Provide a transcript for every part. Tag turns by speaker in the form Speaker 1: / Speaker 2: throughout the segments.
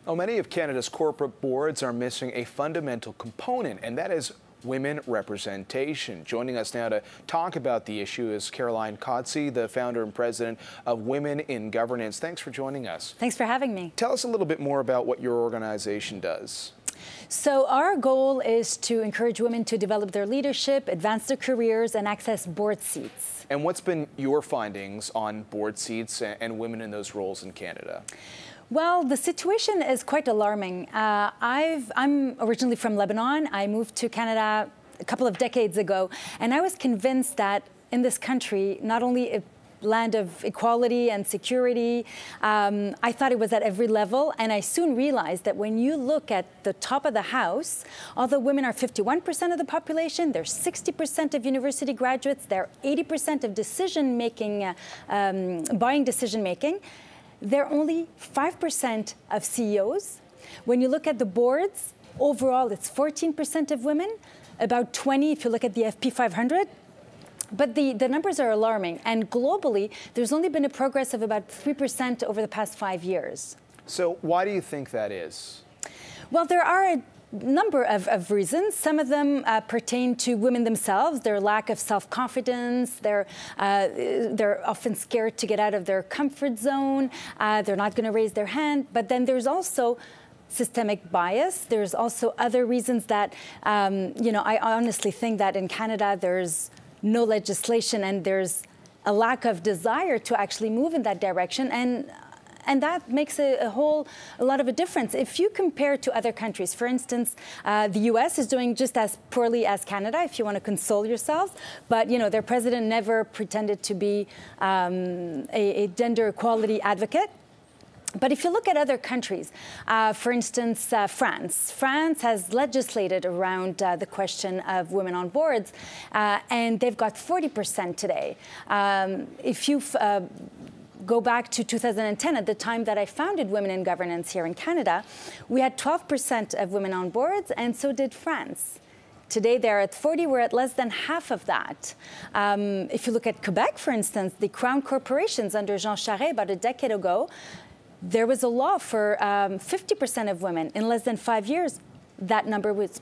Speaker 1: Well, many of Canada's corporate boards are missing a fundamental component, and that is women representation. Joining us now to talk about the issue is Codsi, the founder and president of Women in Governance. Thanks for joining us.
Speaker 2: Thanks for having me.
Speaker 1: Tell us a little bit more about what your organization does.
Speaker 2: So our goal is to encourage women to develop their leadership, advance their careers, and access board seats.
Speaker 1: And what's been your findings on board seats and women in those roles in Canada?
Speaker 2: Well, the situation is quite alarming. I'm originally from Lebanon. I moved to Canada a couple of decades ago, and I was convinced that in this country, not only a land of equality and security, I thought it was at every level, and I soon realized that when you look at the top of the house, although women are 51% of the population, they're 60% of university graduates, they're 80% of decision-making, buying decision-making, they're only 5% of CEOs. When you look at the boards, overall it's 14% of women, about 20 if you look at the FP 500. But the numbers are alarming, and globally there's only been a progress of about 3% over the past 5 years.
Speaker 1: So why do you think that is?
Speaker 2: Well, there are a number of reasons. Some of them pertain to women themselves, their lack of self-confidence, they're often scared to get out of their comfort zone, they're not going to raise their hand. But then there's also systemic bias. There's also other reasons that, I honestly think that in Canada there's no legislation and there's a lack of desire to actually move in that direction. And that makes a lot of a difference. If you compare to other countries, for instance, the US is doing just as poorly as Canada, if you want to console yourselves. But, their president never pretended to be a gender equality advocate. But if you look at other countries, for instance, France has legislated around the question of women on boards, and they've got 40% today. If you go back to 2010, at the time that I founded Women in Governance here in Canada, we had 12% of women on boards, and so did France. Today they're at 40, we're at less than half of that. If you look at Quebec, for instance, the Crown corporations under Jean Charest about a decade ago, there was a law for 50% of women. In less than 5 years, that number was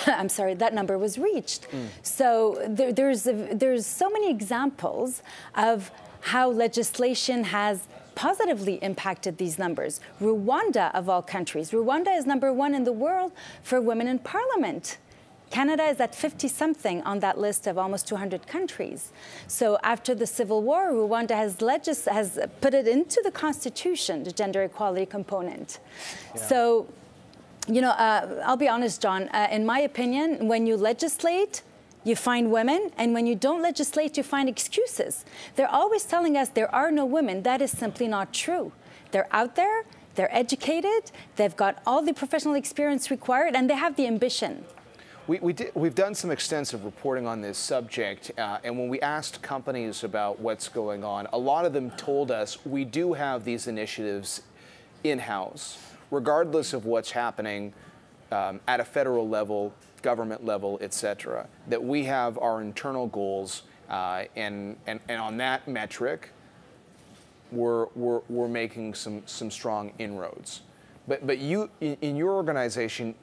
Speaker 2: that number was reached. So there's so many examples of how legislation has positively impacted these numbers. Rwanda, of all countries, Rwanda is #1 in the world for women in parliament. Canada is at 50-something on that list of almost 200 countries. So after the Civil War, Rwanda has put it into the Constitution, the gender equality component. Yeah. So, I'll be honest, John, in my opinion, when you legislate, you find women, and when you don't legislate, you find excuses. They're always telling us there are no women. That is simply not true. They're out there, they're educated, they've got all the professional experience required, and they have the ambition.
Speaker 1: We've done some extensive reporting on this subject, and when we asked companies about what's going on, a lot of them told us we do have these initiatives in-house, regardless of what's happening at a federal level, government level, etc., that we have our internal goals, and on that metric, we're making some strong inroads. But you, in your organization,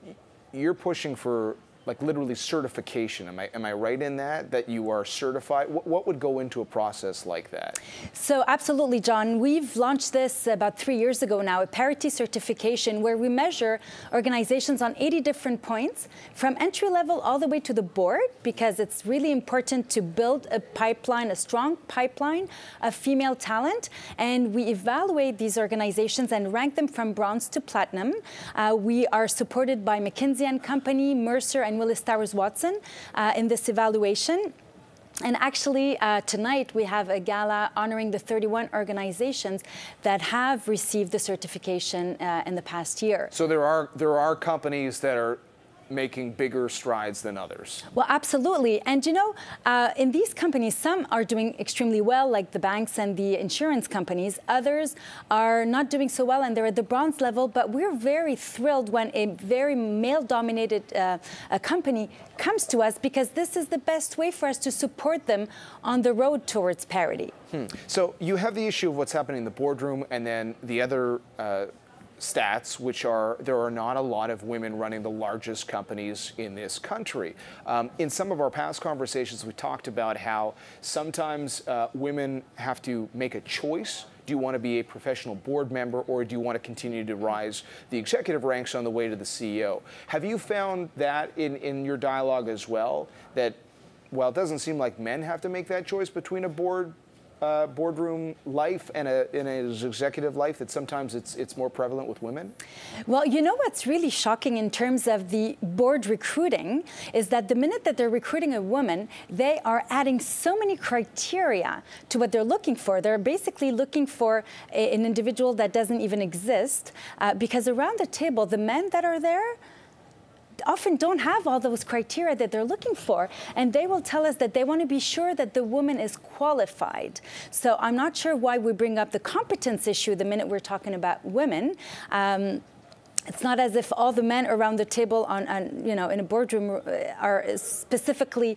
Speaker 1: you're pushing for literally certification. Am I right in that you are certified? What would go into a process like that?
Speaker 2: So absolutely, John. We've launched this about 3 years ago now, a parity certification where we measure organizations on 80 different points, from entry level all the way to the board, because it's really important to build a pipeline, a strong pipeline of female talent. And we evaluate these organizations and rank them from bronze to platinum. We are supported by McKinsey & Company, Mercer, and Willis Towers Watson in this evaluation. And actually, tonight we have a gala honoring the 31 organizations that have received the certification in the past year.
Speaker 1: So there are companies that are making bigger strides than others.
Speaker 2: Well, absolutely. And in these companies, some are doing extremely well, like the banks and the insurance companies. Others are not doing so well, and they're at the bronze level. But we're very thrilled when a very male-dominated company comes to us, because this is the best way for us to support them on the road towards parity.
Speaker 1: So you have the issue of what's happening in the boardroom, and then the other stats, which are there are not a lot of women running the largest companies in this country. In some of our past conversations, we talked about how sometimes women have to make a choice. Do you want to be a professional board member, or do you want to continue to rise the executive ranks on the way to the CEO? Have you found that in your dialogue as well, that, well, it doesn't seem like men have to make that choice between a boardroom life and an executive life, that sometimes it's more prevalent with women?
Speaker 2: Well, you know what's really shocking in terms of the board recruiting is that the minute that they're recruiting a woman, they are adding so many criteria to what they're looking for. They're basically looking for an individual that doesn't even exist, because around the table, the men that are there often don't have all those criteria that they're looking for, and they will tell us that they want to be sure that the woman is qualified. So I'm not sure why we bring up the competence issue the minute we're talking about women. It's not as if all the men around the table in a boardroom are specifically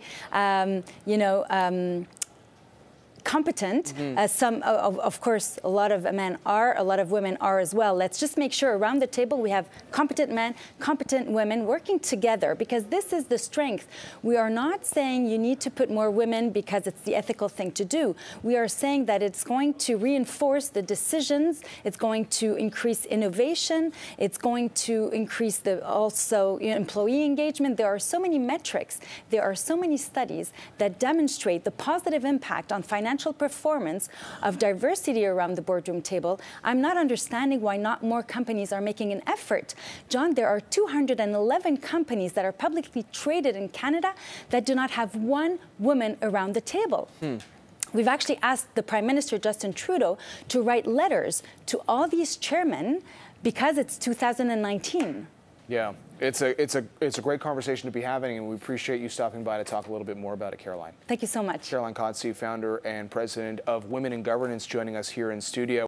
Speaker 2: competent. Some, of course, a lot of men are, a lot of women are as well. Let's just make sure around the table we have competent men, competent women working together, because this is the strength. We are not saying you need to put more women because it's the ethical thing to do. We are saying that it's going to reinforce the decisions, it's going to increase innovation, it's going to increase employee engagement. There are so many metrics, there are so many studies that demonstrate the positive impact on financial performance of diversity around the boardroom table. I'm not understanding why not more companies are making an effort. John, there are 211 companies that are publicly traded in Canada that do not have one woman around the table. We've actually asked the Prime Minister, Justin Trudeau, to write letters to all these chairmen because it's 2019.
Speaker 1: Yeah, it's a great conversation to be having, and we appreciate you stopping by to talk a little bit more about it, Caroline.
Speaker 2: Thank you so much.
Speaker 1: Caroline Codsi, founder and president of Women in Governance, joining us here in studio.